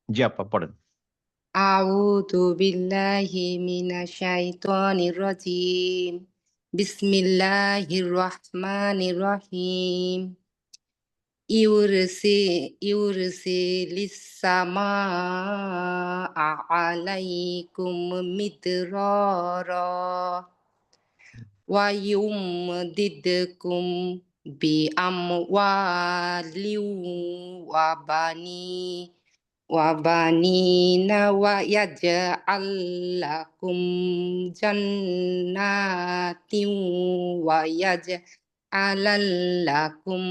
জি আপা পড়েন। আউযু বিল্লাহি মিনাশ শাইতানির রাজিম। বিসমিল্লাহির রহমানির রহিম। ইউরসিলিস সামাআ আলাইকুম মিদরারা ওয়া ইউমদিদকুম বিআমওয়ালিন ওয়া বানিনা ওয়া ইয়াজআল লাকুম জান্নাতিন ওয়া ইয়াজআল লাকুম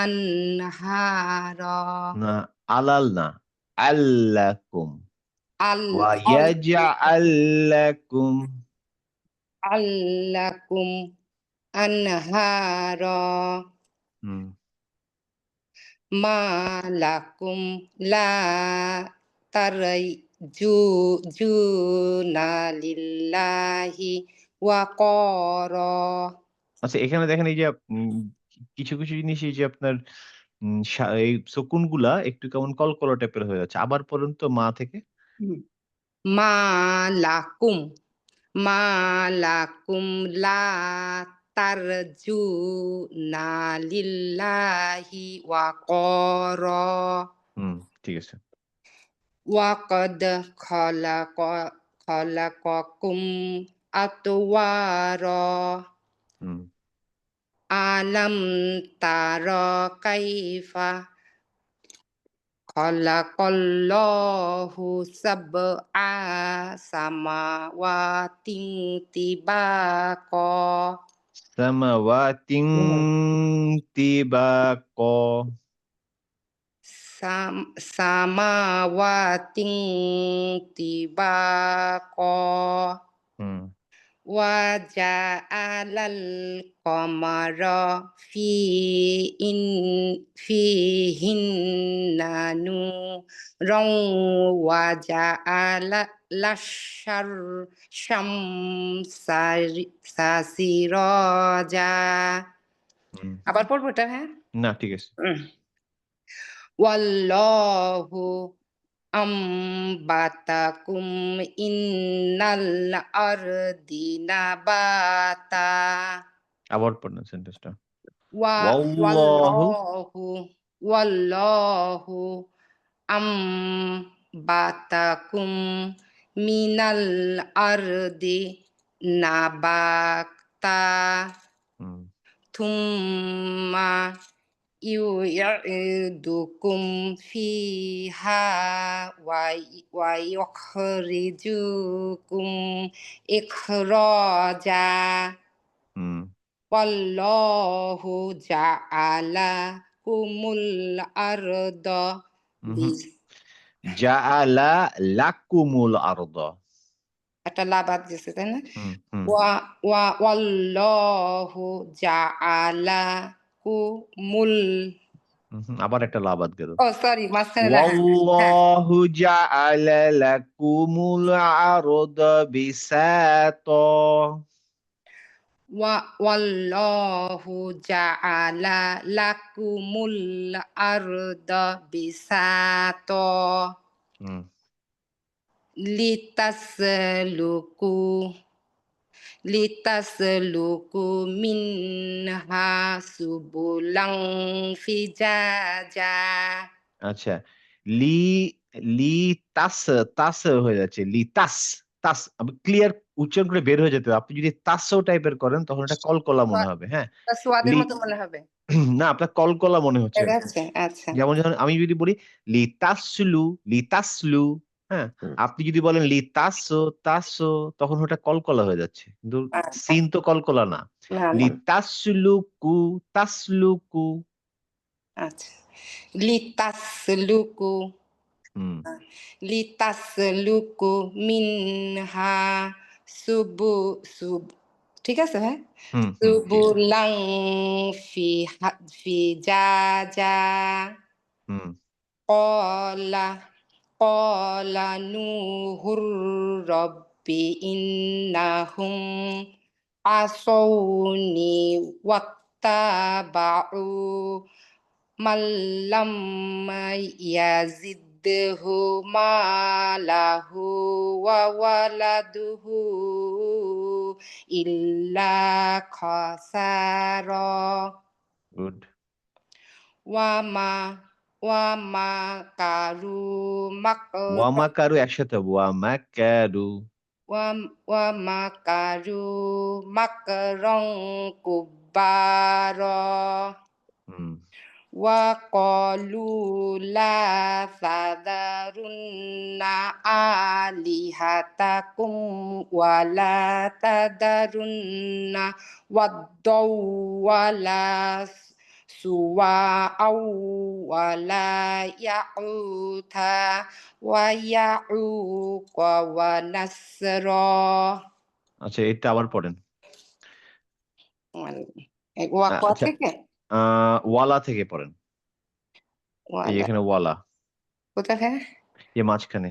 আনহারা। না, আলাল না, আল্লাকুম আল ওয়া আল ইয়াজআল লাকুম। আল্লাকুম আনহারা হুম। মা লাকুম লা তারজুনা লিল্লাহি ওয়াকারা। আচ্ছা এখানে দেখেন এই যে কিছু কিছু জিনিস এই যে আপনার এই সুকুন গুলা একটু কেমন কলকলা টাইপের হয়ে যাচ্ছে। আবার পড়ুন তো মা থেকে। মা লাকুম মা লাকুম লা তারজুনা লিল্লাহি ওয়াকারা হুম, ঠিক আছে। ওয়াকাদ খালাকাকুম আতওয়ারা। হুম। আলাম তারা কাইফা খালাকাল্লাহু সাবআ সামাওয়াতিন তিবাকা। সামাওয়াতিন তিবাকা। সামাওয়াতিন তিবাকা হুম। ওয়া জাআলাল কমারা ইন ফিহিন্না নূরাও ওয়া জাআলা লাশ সিরাজা। হুম। আবার পড়বো এটা, হ্যাঁ? না, ঠিক আছে। ওয়াল্লাহু আম্বাতাকুম ইন্নাল আরদি নাবাতা আবার পড়ুন সেন্টেন্সটা। ওয়া ওয়াল্লাহু। ওয়াল্লাহু ওয়াল্লাহু আম্বাতাকুম মিনাল আরদি নাবাতা হুম। থুম্মা ইউইদুকুম ফিহা ওয়া ইউখরিজুকুম ইখরাজা। হুম। ওয়াল্লাহু জাআলা কুমুল আরদা উহু। জাআলা লাকুমুল আরদা। একটা লাভ বাদ গেছে, তাই না? হুম, হুম। ওয়াল্লাহু জাআলা কুমুল, আবার একটা লা বাদ গেল। সরি, মাঝখানে হ্যাঁ হ্যাঁ। ওয়াল্লাহু জাআলা লাকুমুল আরদা বিসাতা। ওয়াল্লাহু জাআলা লাকুমুল আরদা বিসাতা হুম। লিতাসলুকু লিতাসলুকু মিনহা সুবুলাং ফিজাজা। আচ্ছা। লি লি তাস তাস হয়ে যাচ্ছে। লি তাস তাস আমি ক্লিয়ার উচ্চারণ করে বের হয়ে যেতে হবে। আপনি যদি তাসও টাইপের করেন তখন এটা কলকলা মনে হবে। হ্যাঁ। সোয়াদের লি মতো মনে হবে। না আপনার কলকলা মনে হচ্ছে। আচ্ছা আচ্ছা যেমন যখন আমি যদি বলি লিতাসলু লিতাসলু, হ্যাঁ, আপনি যদি বলেন লিতাসো তাসো তখন ওটা কলকলা হয়ে যাচ্ছে, কিন্তু আচ্ছা। সিন তো কলকলা না। না না। লিতাসলুকু তাসলুকু। আচ্ছা। লিতাসলুকু হুম। লিতাসলুকু মিনহা সুবু সুব, ঠিক আছে, হ্যাঁ? হুম। হুম, ঠিক আছে। সুবুলাং ফিজাজা। হুম। কলা কলা নূহুর রব্বি ইন্নাহুম আসৌনি ওয়াত্তাবাউ মাল্লাম يعدده ماله وولده إلا خسارا গুড وما ومكروا مكرا ওয়ামাকারু একসাথে ওয়ামাকারু ومكروا مكرا كبارا হুম وقالوا لا تذرن آلهتكم ولا تذرن ودا ولا سواعا ولا يعوث ويعوق ونسرا আচ্ছা এটা আবার পড়েন ওয়াকওয়া আচ্ছা থেকে ওয়ালা থেকে পড়েন এই যে ওয়ালা এখানে ওয়ালা কোথায় যে মাঝখানে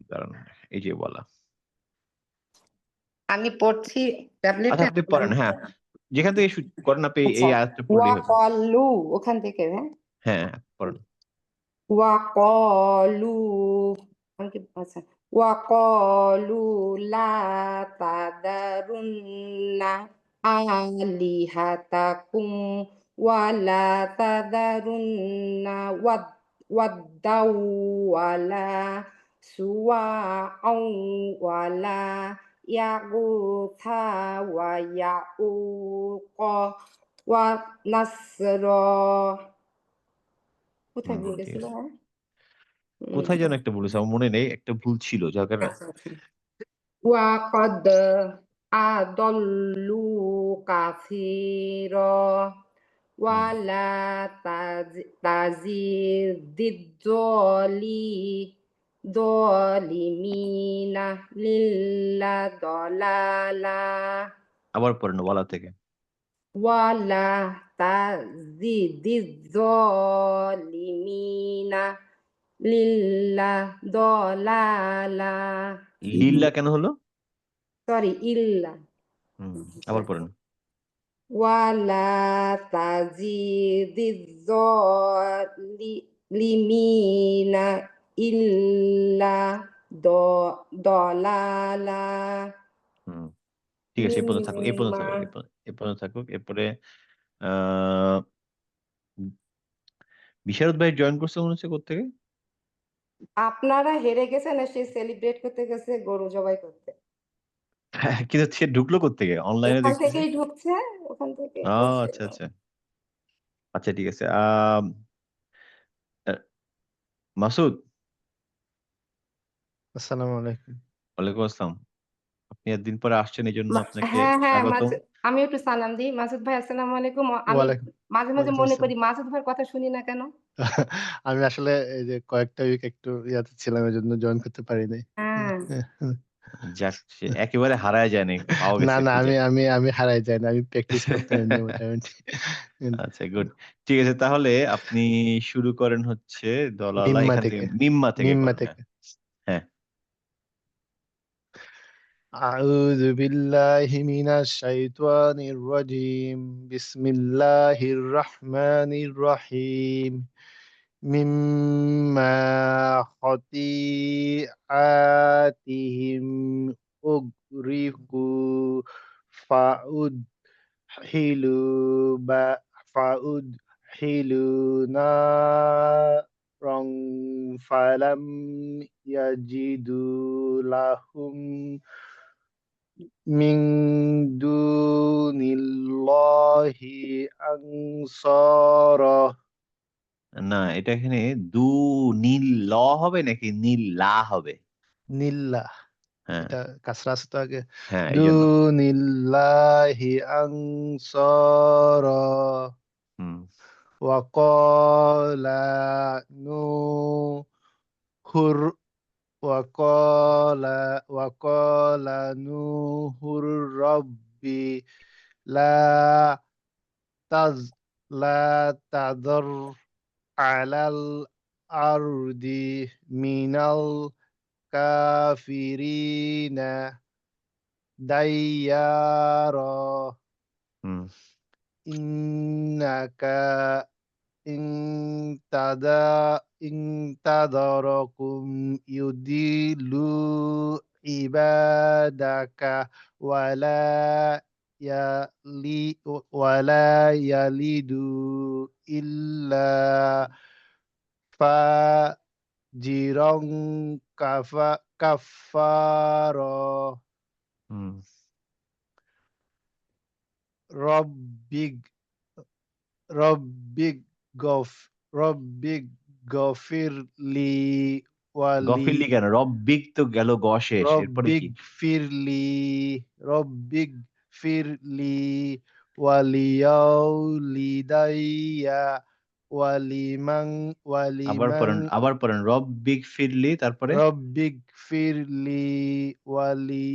দাঁড়ান এই যে ওয়ালা আমি পড়ছি আচ্ছা ট্যাবলেটে আপনি পড়েন হ্যাঁ যেখান থেকে করেন আপনি আচ্ছা এই আয়াতটা পড়লেই হবে ওয়াকালু ওখান থেকে হ্যাঁ হ্যাঁ পড়েন ওয়াকালু আমি কি আচ্ছা ওয়াকালু লা তাদারুন্না আলিহাতাকুম ওয়ালা তাদারুন্না ওয়াদ্দাউ ওয়ালা সুওয়াআউ ওয়ালা ইয়াগুথা ওয়া ইয়াউক ওয়া নাসরা কোথায় ভুল ঠিক গেছিল আছে হ্যাঁ কোথায় যেন একটা বলেছে আমার মনে নেই একটা ভুল ছিল যার কারণে আচ্ছা আচ্ছা وقد أضلوا كثيرا ولا تزيد الظالمين إلا ضلالا আবার পড়েন ওয়ালা থেকে ولا تزيد الظالمين إلا ضلالا লিল্লা কেন হলো সরি ইল্লা আবার পড়েন ولا تزيد الظالمين إلا ضلالا হুম ঠিক আছে এই পর্যন্ত থাকুক مما এই পর্যন্ত থাকুক এরপরে আহ বিশারদ ভাই জয়েন করছে মনে হচ্ছে কোথেকে আপনারা হেরে গেছেন আর সে সেলিব্রেট করতে গেছে গরু জবাই করতে কিন্তু সে ঢুকলো কোথেকে অনলাইনে ওখান দেখতেছি থেকেই ঢুকছে ওখান থেকে আচ্ছা আচ্ছা আচ্ছা ঠিক আছে আহ, মাসুদ আসসালামু আলাইকুম। ওয়ালাইকুম আসসালাম আপনি একদিন পরে আসছেন এই জন্য আপনাকে হ্যাঁ হ্যাঁ স্বাগতম আমি একটু সালাম দিই মাসুদ ভাই আসসালামু আলাইকুম আমি ওয়ালাইকুম মাঝে মাঝে ওয়ালাইকুম মনে করি আসসালাম। মাসুদ ভাইয়ের কথা শুনি না কেন আমি আসলে এই যে কয়েকটা উইক একটু ইয়াতে ছিলাম এজন্য জয়েন করতে পারি নাই। হ্যাঁ যাক সে একেবারে হারায় যায় নাই পাওয়া না গেছে না খুঁজে আমি হারাই যাই না। আমি প্র্যাকটিস করতাম এমনি মোটামুটি। আচ্ছা গুড ঠিক আছে তাহলে আপনি শুরু করেন হচ্ছে দলালা মিম্মা এখান থেকে থেকে মিম্মা থেকে মিম্মা করেন হ্যাঁ থেকে। হ্যাঁ আউযু বিল্লাহি মিনাশ শাইতানির রাজিম। বিসমিল্লাহির রহমানির রহিম। মিম্মা খতিআতিহিম উগরিকু ফাউদহিলু বা ফাউদহিলু নারং ফালাম ইয়াজিদু লাহুম মিন দুনিল্লাহি আনসারা। না এটা এখানে দু নীল ল হবে নাকি নীল লা হবে নিল্লা হ্যাঁ এটা কাসরা আছে তো আগে। হ্যাঁ এই জন্য দুনিল্লাহি আনসারা হুম ওয়াকালা নূহুর ওয়াকালা নূহুর রাব্বি লা তাজ লা তাযর আলাল আরদি মিনাল কাফিরিনা দাইয়ারা হুম ইন্নাকা ইনতাদা ইনতাদারাকুম ইউদিলু ইবাদাকা ওয়ালা ওয়ালা ইয়ালিদু ইল্লা ফাজিরং কাফারা হুম রব্বিগ রব্বিগ গফ রব্বিগ গফিরলি ওয়ালি গফিরলি কেন? রব্বিক তো গেল গ শেষ, এরপরে রব্বিগ কি? ফিরলি রব্বিগ ফিরলি ওয়ালিয়াউলিদাইয়া ওয়ালিমান ওয়ালিমান আবার পড়েন রব্বিক ফিরলি, তারপরে রব্বিগ ফিরলি ওয়ালি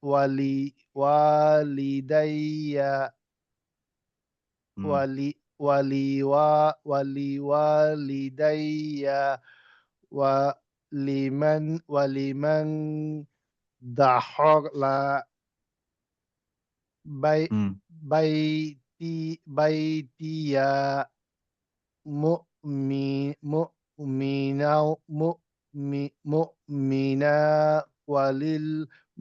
ওয়ালি ওয়ালিদাইয়া হুম ওয়ালি ওয়ালিওয়ালিদাইয়া ওয়ালিমান দাখলা বাই হুম বাইতিয়া মুমিনাও মুমিনা ওয়ালিল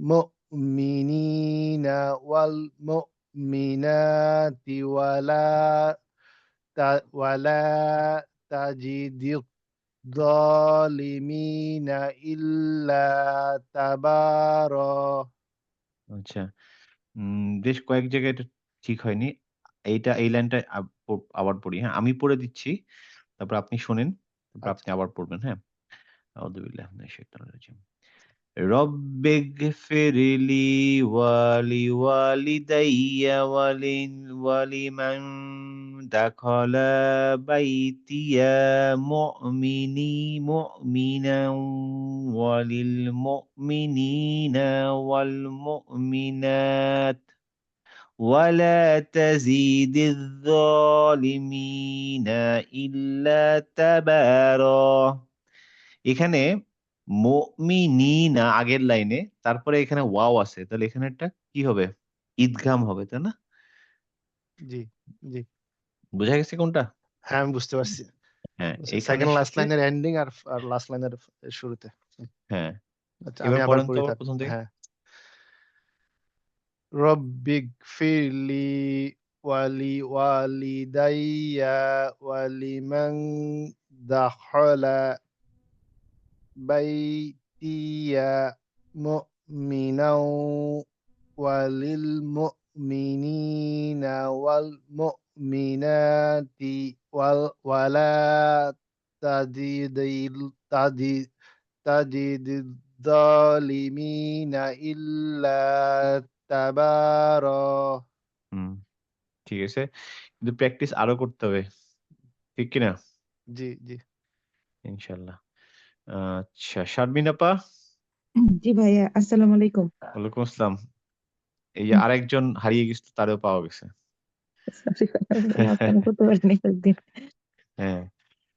মুমিনিনা ওয়াল মুমিনাতি ওয়ালা তাজিদি যালিমিনা ইল্লা তাবারা আচ্ছা, বেশ কয়েক জায়গায় এটা ঠিক হয়নি। এই লাইনটা আবার পড়ি, হ্যাঁ? আমি পড়ে দিচ্ছি, তারপর আপনি শোনেন, তারপর আপনি আচ্ছা আবার পড়বেন, হ্যাঁ? আউযু বিল্লাহি মিনাশ শাইতানির রাজিম। রব্বিগফিরলি ওয়ালিওয়ালিদাইয়া ওয়ালিমান দাখালা বাইতিয়া মুমিনান ওয়ালিল মুমিনিনা ওয়াল মুমিনাত ওয়ালা তাজিদিয যালিমিনা ইল্লা তাবারা। এখানে মুমিনিনা আগের লাইনে, তারপরে এখানে ওয়াও আছে। তাহলে এখানেরটা কি হবে? ইদগাম হবে, তাই না? জি জি বোঝা গেছে কোনটা? হ্যাঁ আমি বুঝতে পারছি হ্যাঁ, সেকেন্ড এইখানের লাস্ট সাথে লাইনের এন্ডিং আর লাস্ট লাইনের শুরুতে হ্যাঁ, আচ্ছা আমি এবার আবার পড়েন তো পড়ি তার প্রথম থেকে। হ্যাঁ রব্বিগফিরলি ওয়ালিদাইয়া ওয়ালিমান দাখালা বাইতিয়া মুমিনাও ওয়ালিল মুমিনিনা ওয়াল মুমিনাতি ওয়ালা তাজিদিল তাজি তাজিদিল যালিমিনা ইল্লা তাবারা হুম, ঠিক আছে। কিন্তু প্র্যাকটিস আরো করতে হবে। ঠিক কি না? জি জি ইনশাআল্লাহ। আচ্ছা, শারমিন আপা? জি ভাইয়া, আসসালামু আলাইকুম। ওয়ালাইকুম আসসালাম। এই যে আরেকজন হারিয়ে গেছিল, তারেও পাওয়া গেছে। সরি ভাইয়া, মাঝখানে করতে পারিনি কয়েকদিন। হ্যাঁ,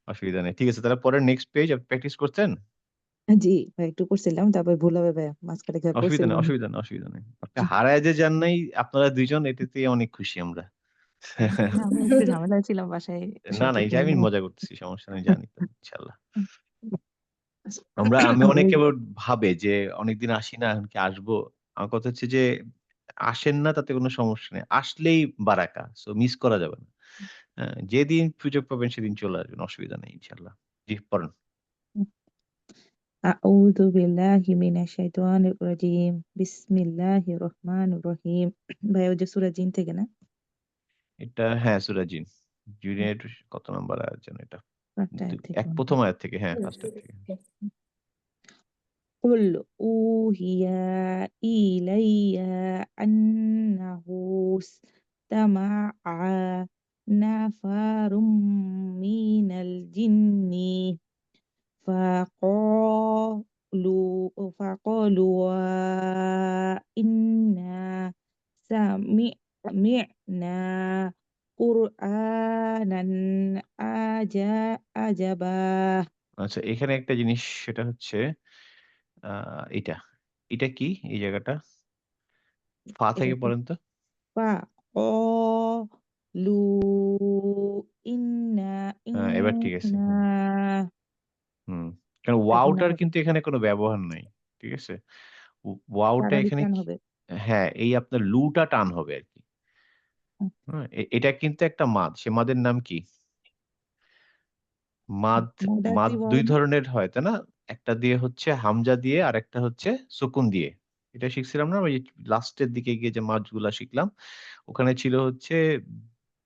অসুবিধা নেই। ঠিক আছে, তাহলে পরের নেক্সট পেজ আপনি প্র্যাকটিস করছেন? জি ভাই, একটু করছিলাম, তারপর ভুল হবে ভাইয়া, মাঝখানে খেয়াল অসুবিধা নেই, করছিলাম। অসুবিধা নেই, অসুবিধা নেই। আপনি হারায় যে যান নাই, আপনারা ২ জন, এটাতেই অনেক খুশি আমরা। না, আমি একটু ঝামেলায় ছিলাম বাসায়, না, না, এই যে সবকিছু আমি মিলে। মজা করতেছি। সমস্যা নেই, জানি তো ইনশাআল্লাহ। আমি অনেকে আবার ভাবে যে অনেকদিন আসি না, এখন কি আসবো? আমার কথা হচ্ছে যে আসেন না, তাতে কোনো সমস্যা নেই। আসলেই বারাকা। সো মিস করা যাবে না। হ্যাঁ, যেদিন সুযোগ পাবেন সেদিন চলে আসবেন। অসুবিধা নেই ইনশাআল্লাহ। জি, পড়েন। আউযু বিল্লাহি মিনাশ শাইতানির রাজিম। বিসমিল্লাহির রহমানির রহিম। ভাইয়া, ওই যে সূরা জিন থেকে না? এটা হ্যাঁ, সূরা জিন। জিনের কত নাম্বার আয়াত যেন এটা? ফার্স্ট আয়াত থেকে মনে প্রথম হয়। আয়াত থেকে, হ্যাঁ, ফার্স্ট আয়াত থেকে। قل أوحي إلي أنه استمع نفر من الجن فقالوا إنا سمعنا قرآنا عجبا আচ্ছা, এখানে একটা জিনিস, সেটা হচ্ছে আ এইটা। এটা কি এই জায়গাটা? ফা থেকে পড়েন তো। فقالوا লু ইন্না এবার ঠিক আছে। ইন্না হুম। কারণ এটা গুণা ওয়াওটার হবে। কিন্তু এখানে কোনো ব্যবহার নাই। ঠিক আছে? ওয়াওটা তার আলিফ এখানে টান হবে। হ্যাঁ, এই আপনার লুটা টান হবে আরকি। হুম, হ্যাঁ? এটা কিন্তু একটা মাদ। সে মাদের নাম কি? মাদ, মুদাতি মাদ ওয়াও ২ না? ধরনের হয়, তাই না? একটা দিয়ে হচ্ছে হামজা দিয়ে আরেকটা হচ্ছে সুকুন দিয়ে। এটা শিখছিলাম না? ওই লাস্টের দিকে গিয়ে যে মাদগুলা শিখলাম। ওখানে ছিল হচ্ছে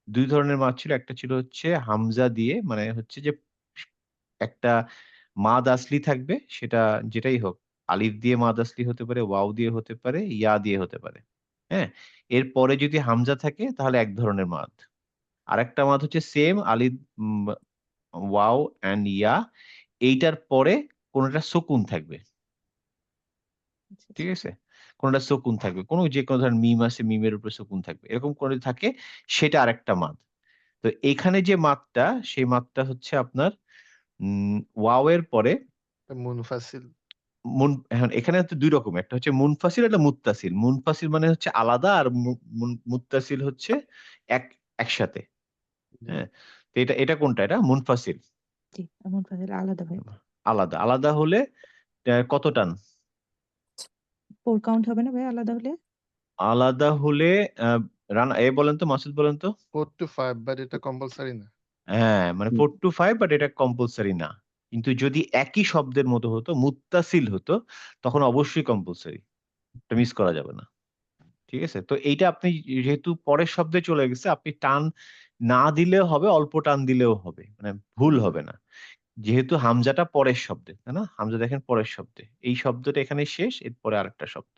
২ ধরনের মাদ ছিল। একটা ছিল হচ্ছে হামজা দিয়ে মানে হচ্ছে যে একটা মাদ আসলি থাকবে সেটা যেটাই হোক। আলিফ দিয়ে মাদ আসলি হতে পারে, ওয়াও দিয়ে হতে পারে, ইয়া দিয়ে হতে পারে। হ্যাঁ? এরপরে যদি হামজা থাকে তাহলে এক ধরনের মাদ। আরেকটা মাদ হচ্ছে same Alif wow and yeah এইটার পরে কোনটা সুকুন থাকবে। আচ্ছা, ঠিক আচ্ছা। আছে? কোনটা সুকুন থাকবে। যেকোনো ধরেন মিম আছে, মিমের উপরে সুকুন থাকবে। এরকম করে থাকে সেটা আরেকটা মাদ। তো এখানে যে মাদটা সেই মাদটা হচ্ছে আপনার ওয়াও এর পরে মুনফাসিল। এখন এখানে হচ্ছে ২ রকম। একটা হচ্ছে মুনফাসিল, একটা মুত্তাসিল। মুনফাসিল মানে হচ্ছে আলাদা আর মুত্তাসিল হচ্ছে এক একসাথে। জি। হ্যাঁ? তো এটা কোনটা? এটা মুনফাসিল। জি, মুনফাসিল আলাদা ভাই। আলাদা। আলাদা হলে কত টান? 4 কাউন্ট হবে না ভাই আলাদা হলে? আলাদা হলে আ বলেন তো, মাসুদ বলেন তো? 4 to 5 বাট এটা কম্পালসরি না। হ্যাঁ, মানে 4 to 5 বাট এটা কম্পালসরি না। কিন্তু যদি একই শব্দের মতো হতো, মুত্তাসিল হতো, তখন অবশ্যই কম্পালসরি। এটা মিস করা যাবে না। ঠিক আছে? তো এইটা আপনি যেহেতু পরের শব্দে চলে গেছে, আপনি টান না দিলেও হবে, অল্প টান দিলেও হবে। মানে ভুল হবে না। যেহেতু হামজাটা পরের শব্দে, তাই না? হামজা দেখেন পরের শব্দে। এই শব্দটা এখানে শেষ, এরপরে আরেকটা শব্দ।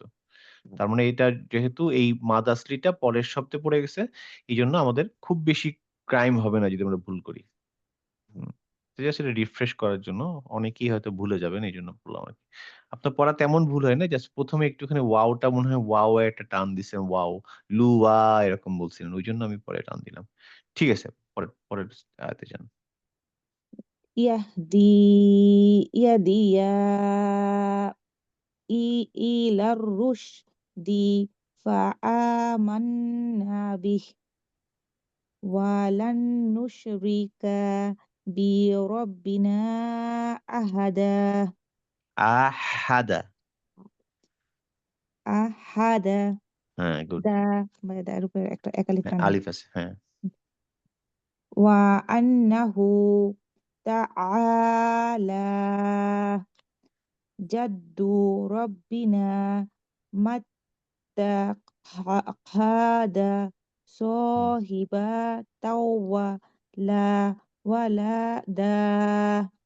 তার মানে এটা যেহেতু এই মাদ আসলিটা পরের শব্দে পড়ে গেছে, এজন্য আমাদের খুব বেশি ক্রাইম হবে না যদি আমরা ভুল করি। হুম। তো জাস্ট এটা রিফ্রেশ করার জন্য অনেকেই হয়তো ভুলে যাবেন এইজন্য বললাম আরকি। আপনার পড়া তেমন ভুল হয় নাই। জাস্ট ১ম এ একটুখানি ওয়াওটা মনে হয় ওয়াও এ একটা টান দিছেন ওয়াও, লুওয়া এরকম বলছিলেন। ঐজন্য আমি পরে টান দিলাম। ঠিক আছে। পরের আয়াতে যান। ইয়াহদি ইয়াদিয়া ইলার রুশদি ফাআমান্না বিহি ওয়ালান নুশরিকা বিরাব্বিনা আহাদা আহাদা। আহাদা হ্যাঁ, গুড। দা মানে দার উপরে একটা একালিফ হ্যাঁ, টান হবে আলিফ আছে। হ্যাঁ। ওয়া আন্নাহু তাআলা জাদ্দু রাব্বিনা মাত্তাখাদা হুম। সাহিবাতাও লা ওয়ালাদা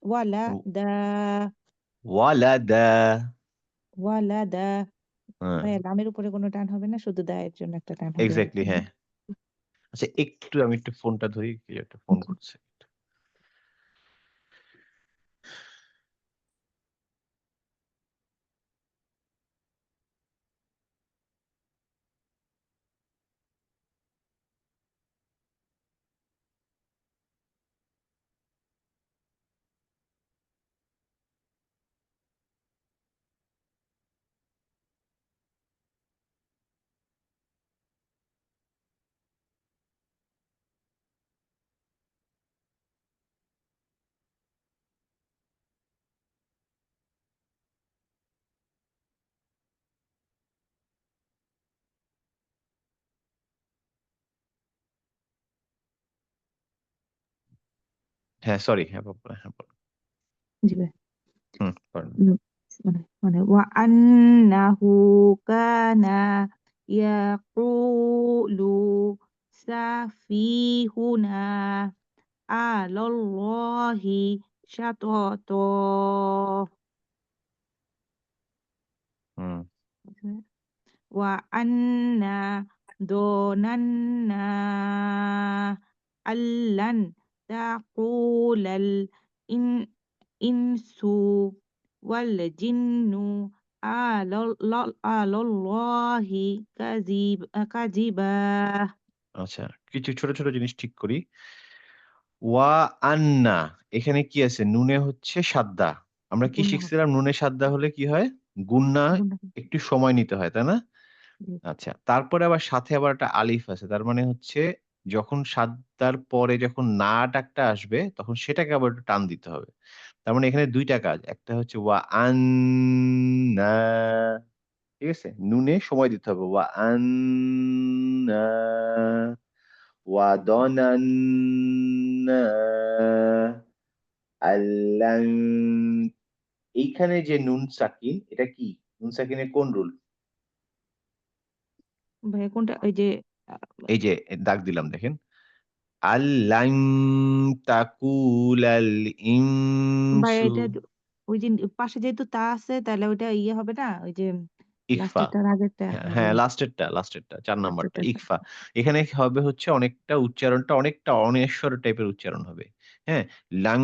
ও ওয়ালাদা ওয়ালাদা। ওয়ালাদা হ্যাঁ, ভাইয়া লামের উপরে কোনো টান হবে না শুধু দায়ের জন্য একটা টান হবে আর এক্সাক্টলি কি। হ্যাঁ। আচ্ছা আমি একটু ফোনটা ধরি। কেউ একটা ফোন করছে। হ্যাঁ, সরি। হ্যাঁ, হ্যাঁ, বলুন। জি ভাই হুম, পড়েন। মানে মানে ওয়া আন্নাহু কানা ইয়াকুলু সাফিহুনা আলাল্লাহি শাতাত হুম। ওয়া আন্না দনান্না আল্লান তাকুলাল ইন ইনসু ওয়াল জিন্নু আলাল্লাহি কাজিবা আচ্ছা, কিছু ছোট, ছোট জিনিস ঠিক করি। ওয়া আন্না এখানে কি আছে? নুনে হচ্ছে সাদ্দা। আমরা কি গুণা হবে শিখছিলাম? নুনে সাদ্দা হলে কি হয়? গুণনা গুণা একটু সময় নিতে হয়, তাই না? হবে। আচ্ছা। তারপরে আবার সাথে আবার একটা আলিফ আছে। তার মানে হচ্ছে যখন সাদ্দার পরে যখন না ডাকটা আসবে তখন সেটাকে আবার একটু টান দিতে হবে। তার মানে এখানে ২ টা কাজ। একটা হচ্ছে ওয়া আন্না, ঠিক আছে? নুনে সময় দিতে হবে। ওয়া আন্না ওয়া দনান্না আল্লান। এইখানে যে নুন সাকিন এটা কি? নুন সাকিনের কোন রুল? ভাইয়া কোনটা ওই যে এই যে দাগ দিলাম দেখেন। আল্লান তাকুলাল ভাইয়া ইনসু। এটা ওই যে পাশে যেহেতু তা আছে তাহলে ওইটা ইয়ে হবে না ওই যে ইকফা। লাস্টেরটার আগেরটা হ্যাঁ, হবে হ্যাঁ, না লাস্টেরটা ৪ নাম্বারটা লাস্টেরটা ইকফা। এখানে হবে হচ্ছে অনেকটা উচ্চারণটা অনেকটা অনিশ্বর টাইপের উচ্চারণ হবে। হ্যাঁ? লাং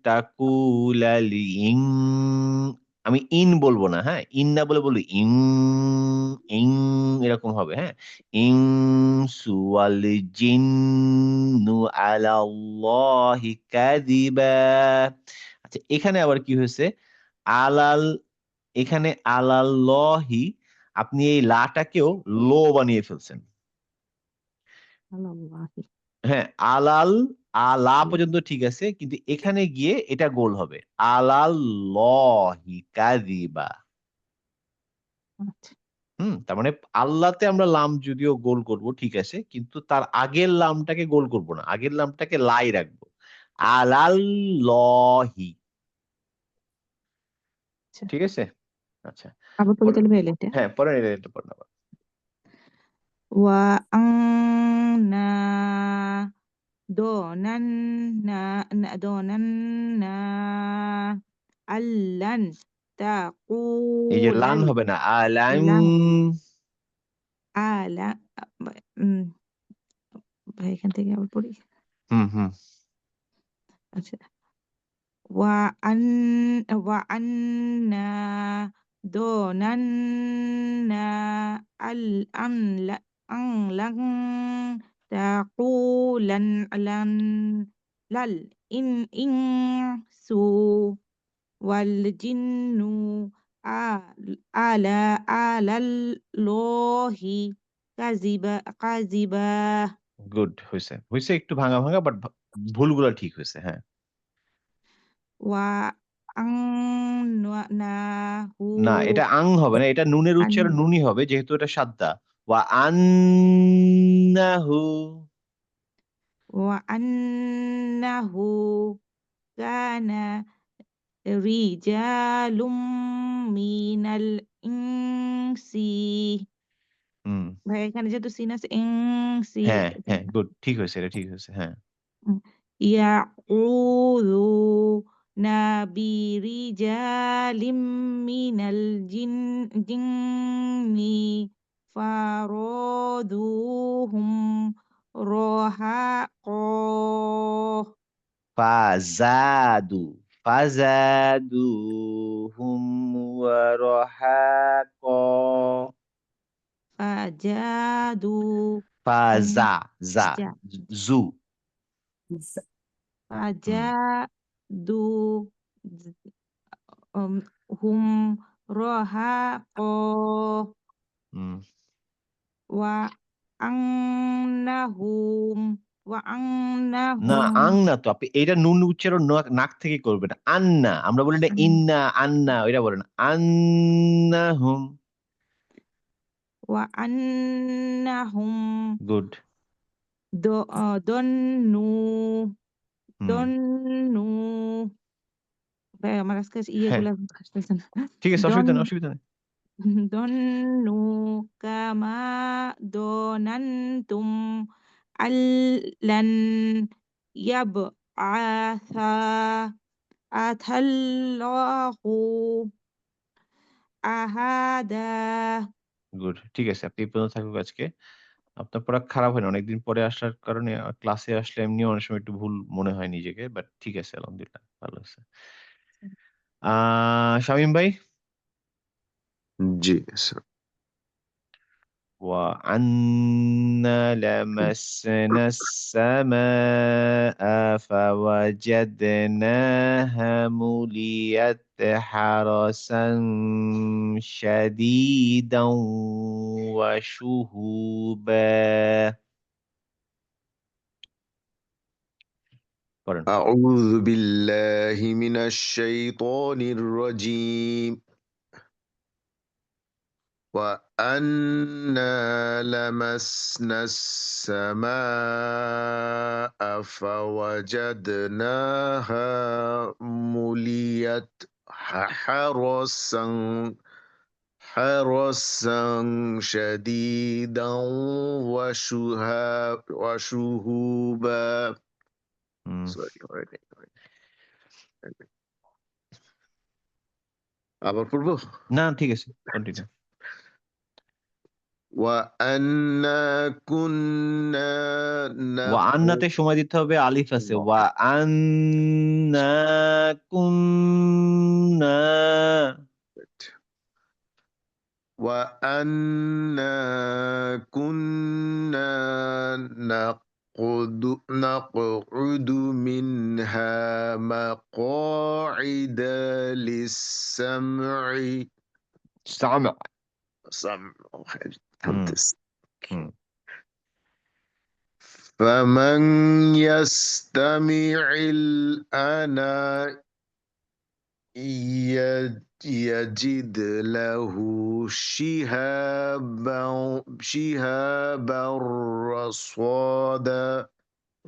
তাকুলাল ইন, আমি ইন বলবো না, হ্যাঁ? ইন না বলে বলবো ইং, ইং এরকম হবে, হ্যাঁ? ইনসু ওয়াল জিন্নু আলাল্লাহি কাযিবা। আচ্ছা এখানে আবার কি হয়েছে? আলাল, এখানে আলাল্লাহি আপনি এই লাটাকেও লো বানিয়ে ফেলছেন। আল্লাহি হ্যাঁ, আলাল, আলা পর্যন্ত ঠিক আছে কিন্তু এখানে গিয়ে এটা গোল হবে। আলাল্লাহি কাযিবা। আচ্ছা তার মানে আল্লাহতে আমরা লাম যদিও গোল করব ঠিক আছে কিন্তু তার আগের লামটাকে গোল করব না, আগের লামটাকে লাই রাখবো। আলাল্লাহি, আচ্ছা ঠিক আছে? আচ্ছা, আবার পড়ি তাহলে ভাইয়া এটা হ্যাঁ পরে এটা পড়েন আবার। ওয়া আংনা দোনান্না দোনান্না আল্লান এই যে লান তাকুলাল হবে না, আলান। লা আলা উম, ভাই এখান থেকে আবার পড়ি হুম, হুম। আচ্ছা وأنا ظننا أن لن تقولن الإنس والجن على الله كذبا গুড হইছে। হইছে একটু ভাঙা, ভাঙা বাট ভুলগুলা ঠিক হইছে। হ্যাঁ। وأنه না এটা আং হবে না। এটা নুনের উচ্চারণ أن নুনই হবে যেহেতু এটা সাদ্দা। ওয়া আন্নাহু। وأنه كان رجال من الإنس হুম। ভাই এখানে যেহেতু সিন আছে ইংসি হ্যাঁ, হ্যাঁ গুড ঠিক হইছে, এটা ঠিক হইছে। হ্যাঁ। يعوذون برجال من الجن فارادوهم رهقا ফাজাদু, ফাজাদুহুম ওয়া রাহাকা। فجادوا ফাজা, জা, جا- জু। হুম, فجادوا هم رهقا হুম। وأنهم না وأنهم আং না তো, আপনি এটা নুন উচ্চারণ নাক থেকে করবেন। আন্না আমরা বলি না, ইন্না আন্না ওইটা বলেন আন্না হুম। وأنهم গুড। ظنوا হুম। ظنوا ভাই আমার আজকে হ্যাঁ ইয়েগুলা আসতেছে না ঠিক আছে, দন অসুবিধা নেই, অসুবিধা নেই। ظنوا كما ظننتم أن لن يبعث الله أحدا গুড ঠিক আছে, আপনি এই পর্যন্ত থাকুক আজকে। আপনার পড়া খারাপ হয় না, অনেকদিন পরে আসার কারণে ক্লাসে আসলে এমনিও অনেক সময় একটু ভুল মনে হয় নিজেকে, বাট ঠিক আছে আলহামদুলিল্লাহ ভালো আছে। শামীম ভাই। জি স্যার। وأنا لمسنا السماء فوجدناها مليت حرسا شديدا وشهبا. করেন। أعوذ بالله من الشيطان الرجيم وأنا لمسنا السماء فوجدناها مليت حرسا شديدا وشهوبا. হুম। Sorry, আবার পড়বো? না ঠিক আছে। কন্টিনিউ। وأنا كنا ওয়া আন্নাতে نخوض সময় দিতে হবে, আলিফ আছে। ওয়া আন্না কুন্না وأنا كنا نقعد منها مقاعد للسمع. সামা। سمع. হুম, হুম। فمن يستمع الآن يجد له شهابا رصادا.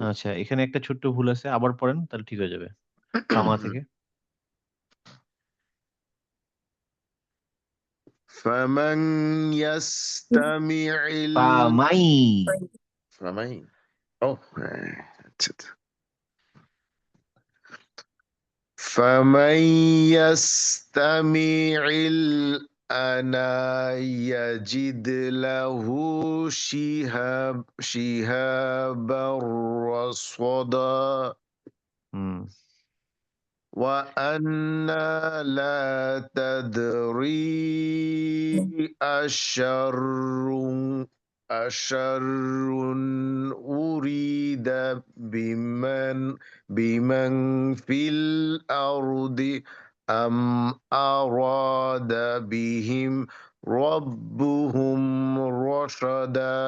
আচ্ছা, এখানে একটা ছোট্ট ভুল আছে। আবার পড়েন তাহলে ঠিক হয়ে যাবে। সামা থেকে। فمن يستمع পামাই। فمن oh فمن يستمع الآن يجد له شهابا رصدا. হুম, وأنا لا تدري أشر أريد بمن في الأرض أم أراد بهم ربهم رشدا.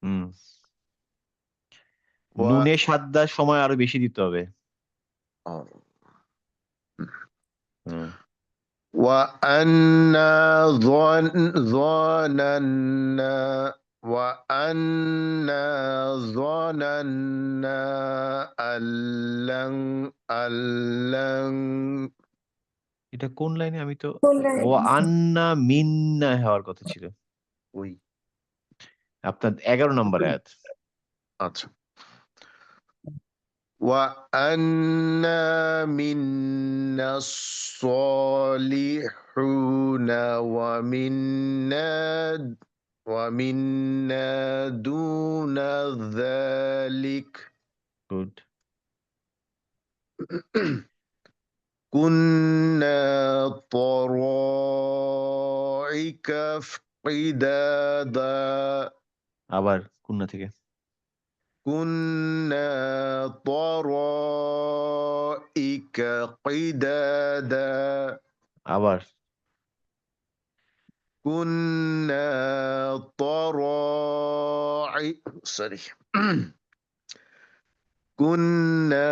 হুম। নুনে সাদ্দার সময় আরো বেশি দিতে হবে। হুম। وأنا ظننا أن لن এটা কোন লাইনে? আমি তো কোন লাইনে? ওয়া আন্না মিন্না হওয়ার কথা ছিল। ওই আপনার ১১ নম্বর আয়াত। আচ্ছা وأنا منا الصالحون ومنا دون ذلك গুড। كنا طرائق قدادا. আবার কুন্না থেকে। كنا طرائق قدادا. আবার। كنا sorry. كنا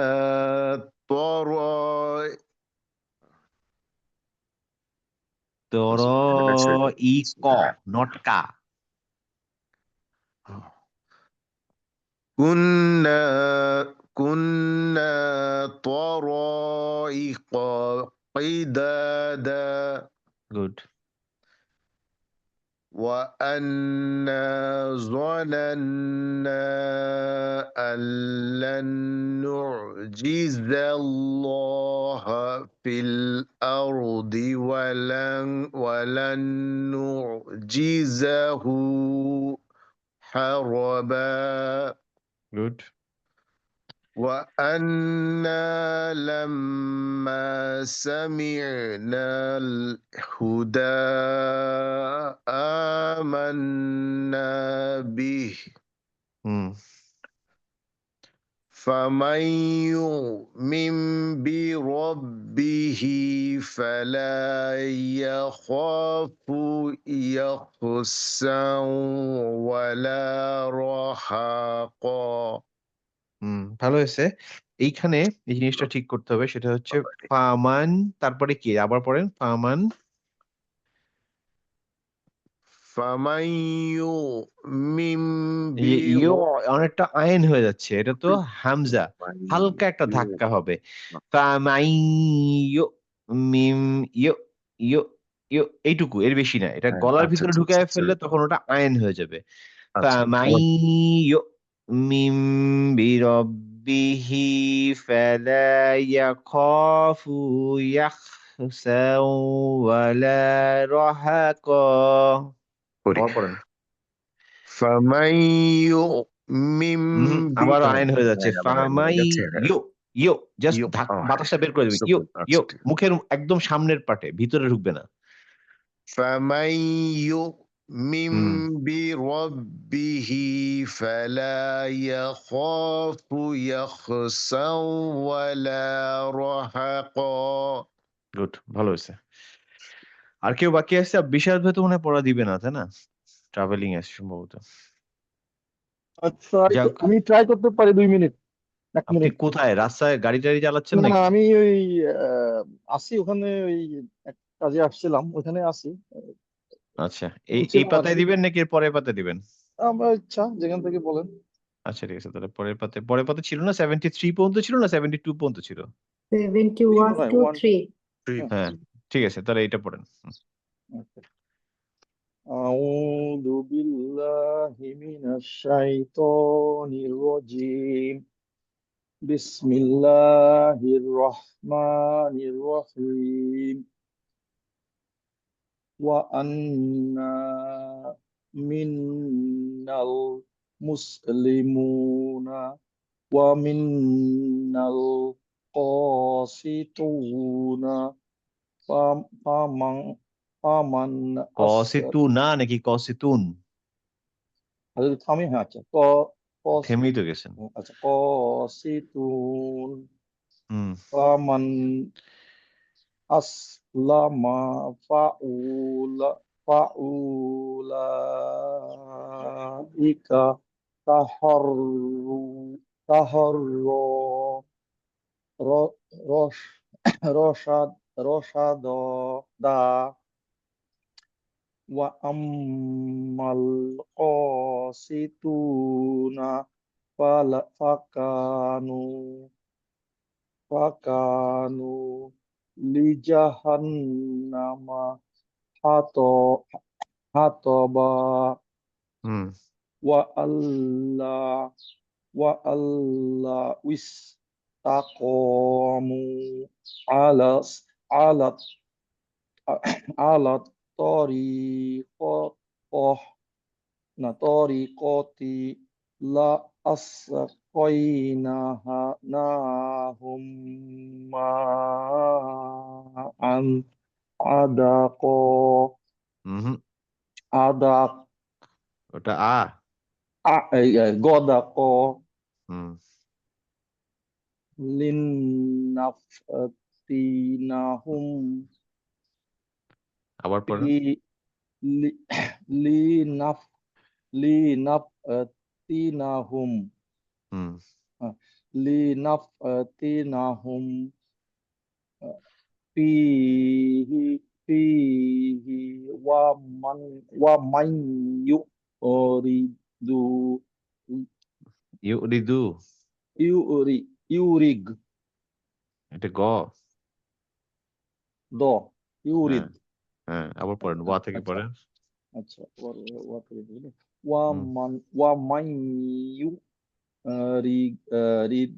তরইক, নট কা। كنا طرائق قدادا. গুড। وأنا ظننا أن لن نعجز الله في الأرض ولن نعجزه حربا. গুড। وأنا لما سمعنا الهدى آمنا به. হুম। فمن يؤمن بربه فلا يخاف يخسا ولا رهقا. হুম, ভালো হয়েছে। এইখানে এই জিনিসটা ঠিক করতে হবে, সেটা হচ্ছে ফামান, তারপরে কি আবার পড়েন, ফামান فمن يؤمن ইউ অনেকটা আইন হয়ে যাচ্ছে, এটা তো হামজা, হালকা একটা ধাক্কা হবে। ফামাই ইউ মিম ইউ ইউ ইউ, এইটুকু, এর বেশি না। এটা গলার আচ্ছা ভিতরে আচ্ছা ঢুকায় আচ্ছা ফেললে তখন ওটা আইন হয়ে যাবে। আচ্ছা ফামাই ইউ মিম বিরব্বিহি ফালা ইয়াখাফু ইয়াখসাও ওয়ালা রাহাকা। পড়ি। আবার পড়েন। فمن يؤمن আবারও আইন হয়ে যাচ্ছে। ফামাই গেছে ইউ ইউ, জাস্ট ইউ বাতাসটা বের করে দিবে। ইউ সুকুন ইউ, আচ্ছা ঠিক আছে। মুখের একদম সামনের পাটে, ভিতরে ঢুকবে না। فمن يؤمن হুম, بربه فلا يخاف يخسا ولا رهقا গুড, ভালো হয়েছে। আর কেউ বাকি আছে? বিশাল ভাই তো মনে হয় পড়া দিবে না, তাই না? ট্রাভেলিং আছে সম্ভবত। আচ্ছা, যাক, আমি ট্রাই করতে পারি 2 মিনিট, 1 আপনি মিনিট। কোথায়, রাস্তায় গাড়ি টাড়ি চালাচ্ছেন না না, নাকি? আমি ওই আছি ওখানে, ওই এক কাজে আসছিলাম, ওখানে আছি। আচ্ছা, এই এই ছিলাম আর পাতায় কি। দিবেন নাকি এর পরের পাতায় দিবেন? আমরা ইচ্ছা যেখান থেকে বলেন। আচ্ছা ঠিক আছে, তাহলে পরের পাতা ছিল না 73 পর্যন্ত, ছিল না 72 পর্যন্ত ছিল? 71 মনে হয় to 1। 3 হ্যাঁ, ঠিক আছে, তাহলে এইটা পড়েন। أعوذ بالله من الشيطان الرجيم. بسم الله الرحمن الرحيم. وأنا منا المسلمون ومنا القاسطون فمن কসিতু না নাকি কসিতুন? থামি, হ্যাঁ আচ্ছা, থেমেই তো গেছেন। আচ্ছা, কসিতুন হুম, ফামান আসলামা ফাউলাইকা তাহাররু তাহারর র- রস রসাদ রসাদ দা ওয়া আম্মাল কাসিতুনা ফাকানু ফাকানু লিজাহান্নামা হাত হাতবা হুম, ওয়া আল্লাহ উইস তাকমু আলাস আলাত আলাত তরিকহ না তরিকতি লা আসকাইনাহা নাহুম মা'আন আদাক হুম, আদাক ওটা গদাক হুম, লিন্নাফতিনাহুম আবার পড়েন। লি লি লিনাফ লিনাফতিনাহুম হুম, লিনাফতিনাহুম fihi fihi wa man wa man yuridu ইউরিদু, yuri yurig এটা গ। do হ্যাঁ, yurid হ্যাঁ, আবার পড়েন, ওয়া থেকে আচ্ছা পড়েন। আচ্ছা wa wa হুম, man yurid rid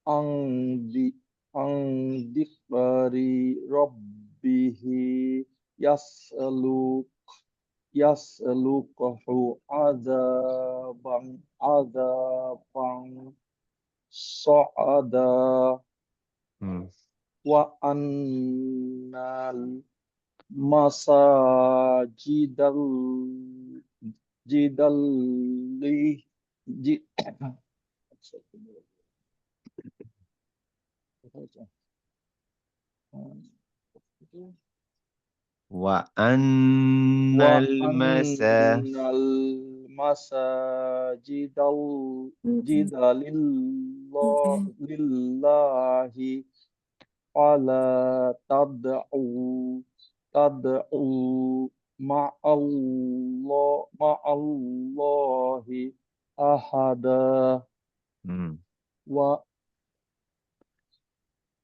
ang di ang dikbari rabbihi yasalu yasluquhu azaban sa'ada হুম, wa annal masajidal jidalli ji ওয়া wa আন্নাল মাসা, annal masajidal jidalil লিল্লাহি ওয়ালা তাদউ মা'আল্লাহি আহাদা হুম। ওয়া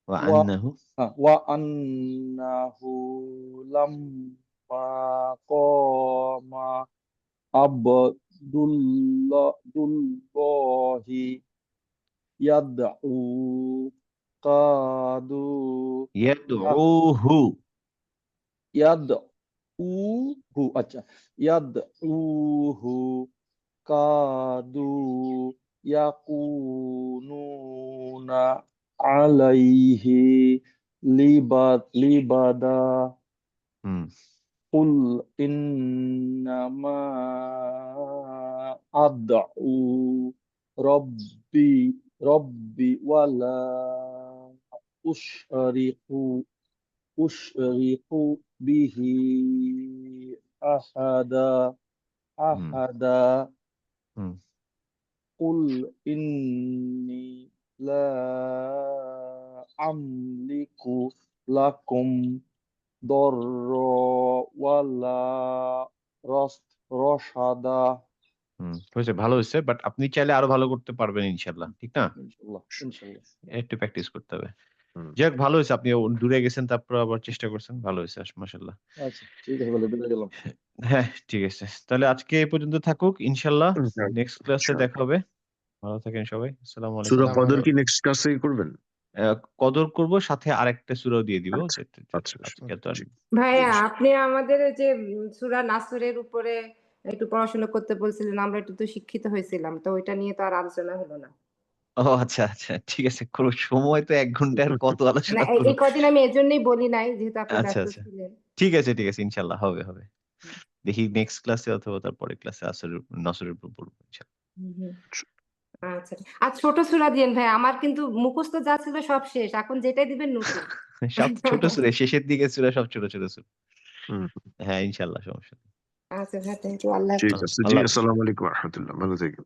ওয়া ওয়া আন্নাহু ওয়া আন্নাহু লাম্মা কামা আবদুল্লাহি ইয়াদউ কাদু ইয়াদউহু ইয়াদউহু আচ্ছা ইয়াদউহু কাদু ইয়াকুনুনা আলাইহি লিবাদা হুম। কুল ইন্নামা আদউ রব্বি ওয়ালা উশরিকু বিহি আহাদা হুম। হুম। কুল ইন্নি লা আমলিকু লাকুম দররা ওয়ালা রশাদা। হুম। হয়েছে, ভালো হয়েছে। বাট আপনি চাইলে আরো ভালো করতে পারবেন ইনশাআল্লাহ। ঠিক না? ইনশাআল্লাহ। একটু প্র্যাকটিস করতে হবে। হুম। যাক, ভালো হয়েছে। আপনি দূরে গেছেন, তারপর আবার চেষ্টা করছেন। ভালো হয়েছে মাশাআল্লাহ। আচ্ছা, ঠিক আছে বলে বিদায় গেলাম। হ্যাঁ, ঠিক আছে। তাহলে আজকে এই পর্যন্ত থাকুক ইনশাআল্লাহ। নেক্সট ক্লাসে দেখা হবে। ভালো থাকেন সবাই। আসসালামু আলাইকুম। সূরা আসসালামু কদর কি আলাইকুম। নেক্সট ক্লাসেই করবেন? কদর করব, সাথে আরেকটা সূরাও দিয়ে দিব। আচ্ছা, আচ্ছা, আজকে তো আর জি। ভাইয়া আপনি আমাদের ওই যে সূরা নাসরের উপরে একটু পড়াশোনা করতে বলছিলেন, আমরা একটু তো শিক্ষিত হয়েছিলাম, তো ওইটা নিয়ে তো আর আলোচনা হলো না। ও আচ্ছা, আচ্ছা। ঠিক আছে। কোন সময় তো ১ ঘন্টায় আর কত না আলোচনা এই করব। কদিন আমি এজন্যই বলি নাই, যেহেতু আপনি আচ্ছা, ব্যস্ত আচ্ছা। ছিলেন। ঠিক আছে, ঠিক আছে। ইনশাআল্লাহ হবে। দেখি নেক্সট ক্লাসে অথবা তার পরের ক্লাসে নসরের উপর পড়ব ইনশাআল্লাহ। হুম, হুম। আচ্ছা। আর ছোট সূরা দিয়েন ভাই। আমার কিন্তু মুখস্থ যা ছিল সব শেষ। এখন যেটাই দিবেন নতুন। সব ছোট সূরা, শেষের দিকে সূরা সব ছোট সূরা। হুম, হ্যাঁ, ইনশাআল্লাহ সমস্যা নেই। আচ্ছা ভাই, থ্যাংক ইউ। আল্লাহ ঠিক হাফেজ। আছে। জি, আল্লাহ হাফেজ। আসসালামু আলাইকুম ওয়া রাহমাতুল্লাহ। ভালো থাকবেন।